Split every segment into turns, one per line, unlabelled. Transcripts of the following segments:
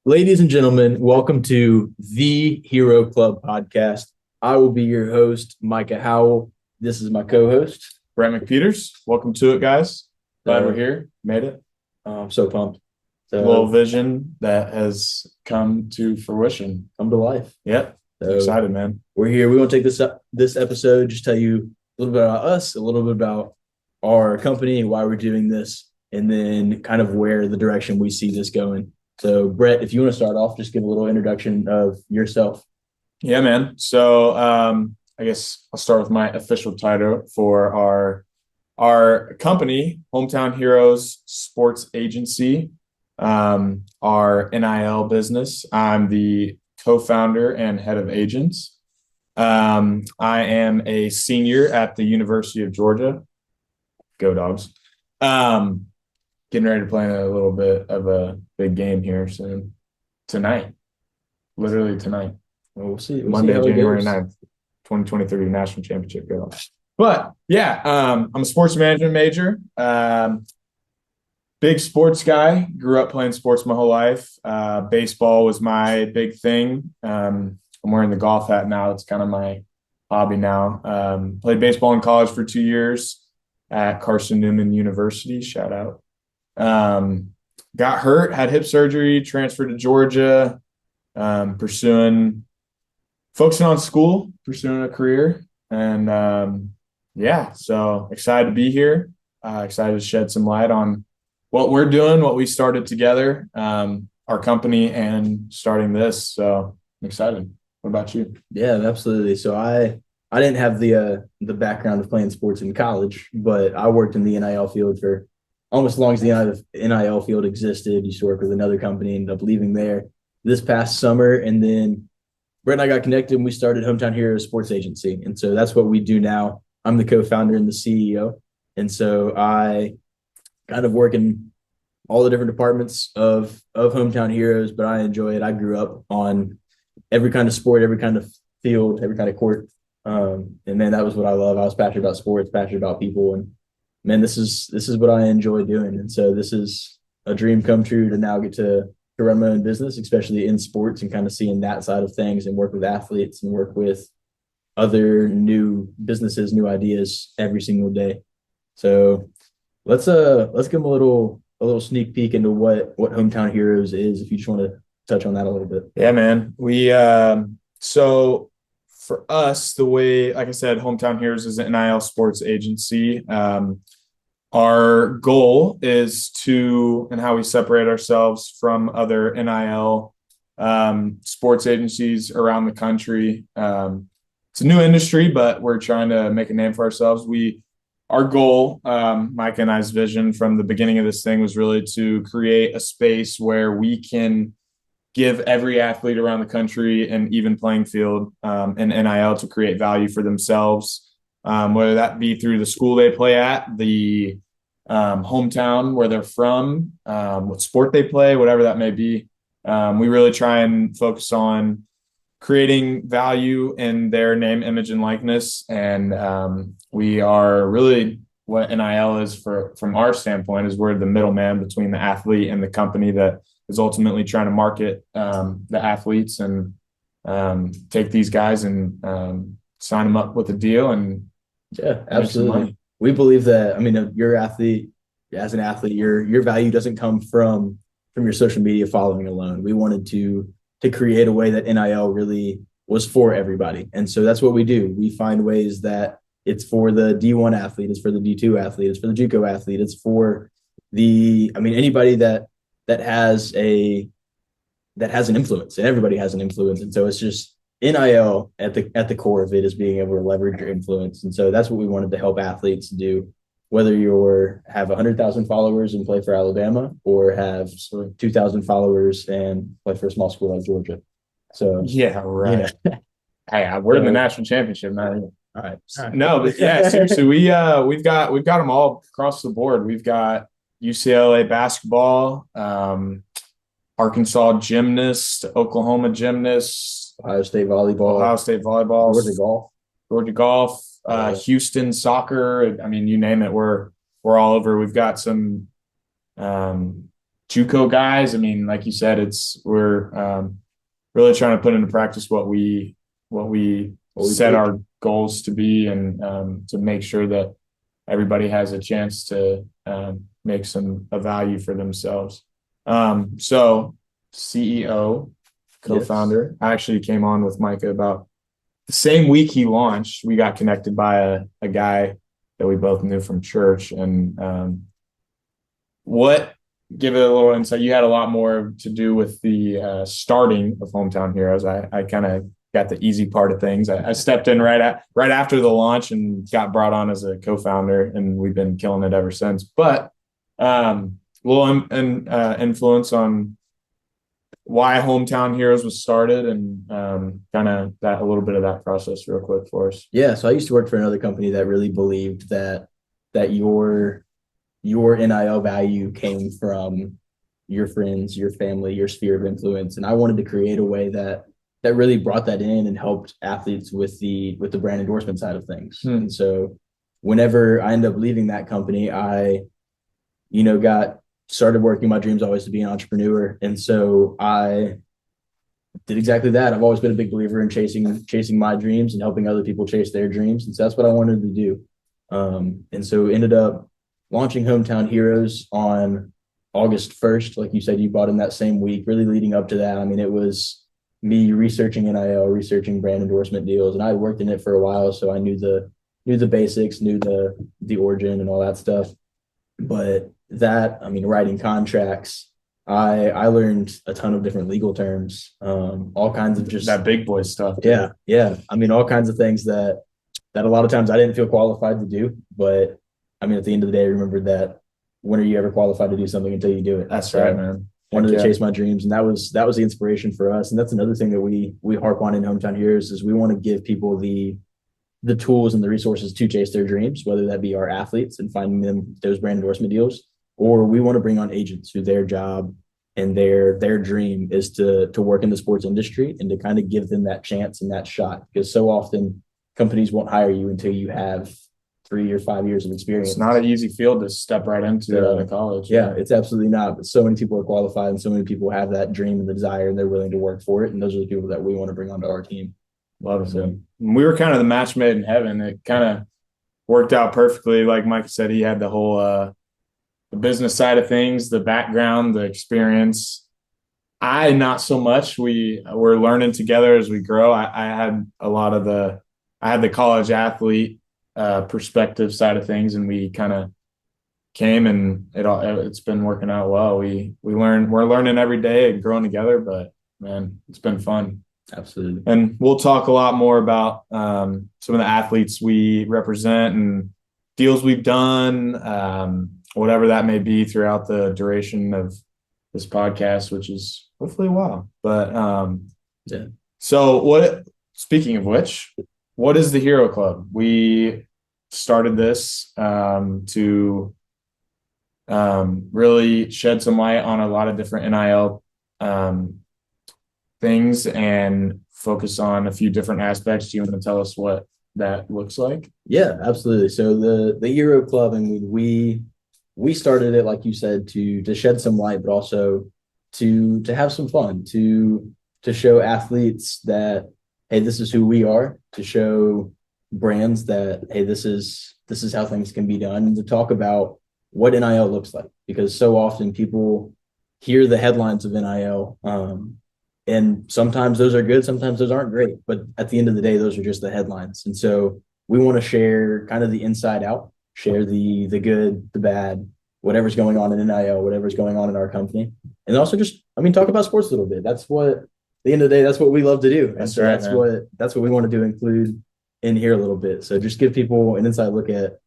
Ladies and gentlemen, welcome to the Hero Club podcast. I will be your host, Micah Howell. This is my co-host,
Brent McPeters. Welcome to it, guys. Glad we're here. Made it.
I'm so pumped.
A little vision that has come to fruition.
Come to life.
Yep.
So
excited, man.
We're here. We want to take this episode, just tell you a little bit about us, a little bit about our company, why we're doing this, and then kind of where the direction we see this going. So, Brett, if you want to start off, just give a little introduction of yourself.
Yeah, man. So, I guess I'll start with my official title for our company, Hometown Heroes Sports Agency, our NIL business. I'm the co-founder and head of agents. I am a senior at the University of Georgia. Go Dogs. Getting ready to play in a little bit of a big game here soon. Tonight. Literally tonight.
We'll see.
Monday, January 9th, 2023 National Championship. Go. But yeah, I'm a sports management major. Big sports guy. Grew up playing sports my whole life. Baseball was my big thing. I'm wearing the golf hat now. It's kind of my hobby now. Played baseball in college for 2 years at Carson Newman University. Shout out. Got hurt, had hip surgery, transferred to Georgia, focusing on school, pursuing a career. And so excited to be here. Excited to shed some light on what we're doing, what we started together, our company, and starting this. So I'm excited. What about you?
Yeah, absolutely. So I didn't have the background of playing sports in college, but I worked in the NIL field for almost as long as the NIL field existed. Used to work with another company, ended up leaving there this past summer. And then Brett and I got connected and we started Hometown Heroes Sports Agency. And so that's what we do now. I'm the co-founder and the CEO. And so I kind of work in all the different departments of Hometown Heroes, but I enjoy it. I grew up on every kind of sport, every kind of field, every kind of court. And man, that was what I love. I was passionate about sports, passionate about people, and man, this is what I enjoy doing. And so this is a dream come true to now get to run my own business, especially in sports, and kind of seeing that side of things and work with athletes and work with other new businesses, new ideas every single day. So let's give them a little sneak peek into what Hometown Heroes is, if you just want to touch on that a little bit.
Yeah, man. We so for us, the way, like I said, Hometown Heroes is an NIL sports agency. Our goal is and how we separate ourselves from other NIL sports agencies around the country. It's a new industry, but we're trying to make a name for ourselves. Our goal, Mike and I's vision from the beginning of this thing, was really to create a space where we can give every athlete around the country an even playing field in NIL to create value for themselves. Whether that be through the school they play at, the hometown where they're from, what sport they play, whatever that may be. We really try and focus on creating value in their name, image, and likeness. And we are really, what NIL is from our standpoint, is we're the middleman between the athlete and the company that is ultimately trying to market the athletes and take these guys and sign them up with a deal. And
yeah, absolutely. We believe that, I mean, your athlete, as an athlete, your value doesn't come from your social media following alone. We wanted to create a way that NIL really was for everybody. And so that's what we do. We find ways that it's for the D1 athlete, it's for the D2 athlete, it's for the JUCO athlete, it's for anybody that has an influence, and everybody has an influence. And so it's just NIL at the core of it is being able to leverage your influence. And so that's what we wanted to help athletes do, whether you have 100,000 followers and play for Alabama, or have 2,000 followers and play for a small school like Georgia. So
yeah, right. Hey, we're in the national championship, man.
All right.
No, but yeah, seriously, we've got them all across the board. We've got UCLA basketball, Arkansas gymnast, Oklahoma gymnast,
Ohio State volleyball,
Georgia golf, Houston soccer. I mean, you name it, we're all over. We've got some JUCO guys. I mean, like you said, we're really trying to put into practice what we set
preach.
our goals to be, and to make sure that everybody has a chance to make a value for themselves. So CEO, co-founder. I actually came on with Micah about the same week he launched. We got connected by a guy that we both knew from church. And give it a little insight. You had a lot more to do with the starting of Hometown Heroes. I kind of got the easy part of things. I stepped in right after the launch and got brought on as a co-founder, and we've been killing it ever since. But little influence on why Hometown Heroes was started, and kind of a little bit of that process real quick for us.
Yeah, so I used to work for another company that really believed that your NIL value came from your friends, your family, your sphere of influence, and I wanted to create a way that really brought that in and helped athletes with the brand endorsement side of things. And so whenever I ended up leaving that company, I started working. My dream's always to be an entrepreneur, and so I did exactly that. I've always been a big believer in chasing my dreams and helping other people chase their dreams, and so that's what I wanted to do. And so ended up launching Hometown Heroes on August 1st. Like you said, you bought in that same week. Really leading up to that, I mean, it was me researching NIL, researching brand endorsement deals, and I had worked in it for a while, so I knew the basics, knew the origin and all that stuff. But writing contracts, I learned a ton of different legal terms, all kinds of just
that big boy stuff.
Yeah. I mean, all kinds of things that a lot of times I didn't feel qualified to do. But I mean, at the end of the day, I remembered that when are you ever qualified to do something until you do it?
That's right, man.
Wanted to chase my dreams, and that was the inspiration for us. And that's another thing that we harp on in Hometown Heroes is we want to give people the tools and the resources to chase their dreams, whether that be our athletes and finding them those brand endorsement deals, or we want to bring on agents who their job and their dream is to work in the sports industry and to kind of give them that chance and that shot. Because so often companies won't hire you until you have 3 or 5 years of experience.
It's not an easy field to step right into out of college.
Yeah, it's absolutely not. But so many people are qualified, and so many people have that dream and the desire, and they're willing to work for it. And those are the people that we want to bring onto our team.
Love it. So, we were kind of the match made in heaven. It kind of worked out perfectly. Like Mike said, he had the whole the business side of things, the background, the experience. I not so much. We're learning together as we grow. I had the college athlete perspective side of things, and we kind of came, and it's been working out well. We're learning every day and growing together, but man, it's been fun.
Absolutely.
And we'll talk a lot more about some of the athletes we represent and deals we've done, whatever that may be throughout the duration of this podcast, which is hopefully a while. But
yeah.
So speaking of which, what is the Hero Club? We started this to really shed some light on a lot of different NIL things and focus on a few different aspects. Do you want to tell us what that looks like?
Yeah, absolutely. So the Hero Club, I mean, we started it, like you said, to shed some light, but also to have some fun, to show athletes that, hey, this is who we are, to show brands that, hey, this is how things can be done, and to talk about what NIL looks like, because so often people hear the headlines of NIL, and sometimes those are good, sometimes those aren't great, but at the end of the day, those are just the headlines. And so we want to share kind of the inside out, share the good, the bad, whatever's going on in NIL, whatever's going on in our company, and also just, talk about sports a little bit. That's what, at the end of the day, that's what we love to do. And so that's what we want to include in here a little bit. So just give people an inside look at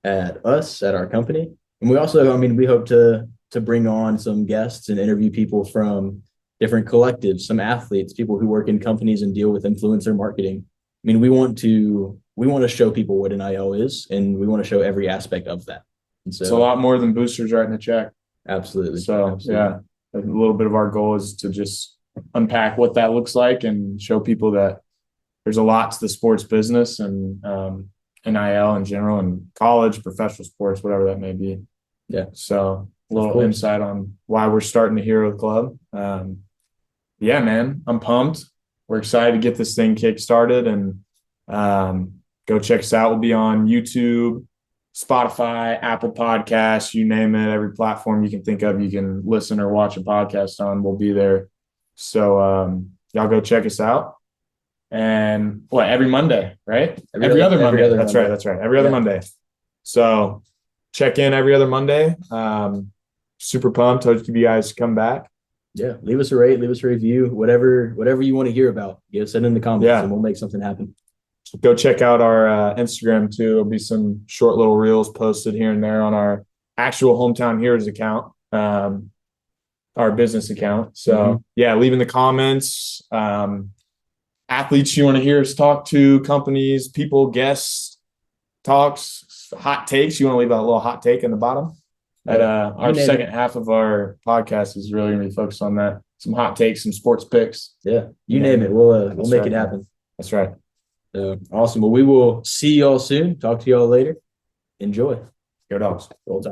us, at our company. And we also, we hope to bring on some guests and interview people from different collectives, some athletes, people who work in companies and deal with influencer marketing. We want to show people what NIL is, and we want to show every aspect of that. And so
it's a lot more than boosters writing a check.
Absolutely.
So absolutely. Yeah, a little bit of our goal is to just unpack what that looks like and show people that there's a lot to the sports business and NIL in general, and college, professional sports, whatever that may be.
Yeah.
So a little
course.
insight on why we're starting the Hero Club. Yeah, man, I'm pumped. We're excited to get this thing kick started, and go check us out. We'll be on YouTube, Spotify, Apple Podcasts, you name it. Every platform you can think of, you can listen or watch a podcast on. We'll be there. So y'all go check us out. And what, every Monday, right? Every other Monday. That's right. Every other Monday. So check in every other Monday. Super pumped. Hope you guys come back.
Yeah, leave us a rate, leave us a review, whatever you want to hear about. Send in the comments, and we'll make something happen.
Go check out our Instagram too. There'll be some short little reels posted here and there on our actual Hometown Heroes account, our business account. So yeah, leave in the comments. Athletes you want to hear us talk to, companies, people, guests, talks, hot takes. You want to leave a little hot take in the bottom. Our second half of our podcast is really going to be focused on that. Some hot takes, some sports picks.
Yeah, you name it. We'll make it happen.
That's right.
Awesome. Well, we will see y'all soon. Talk to y'all later. Enjoy.
Go Dogs.
Roll Tide.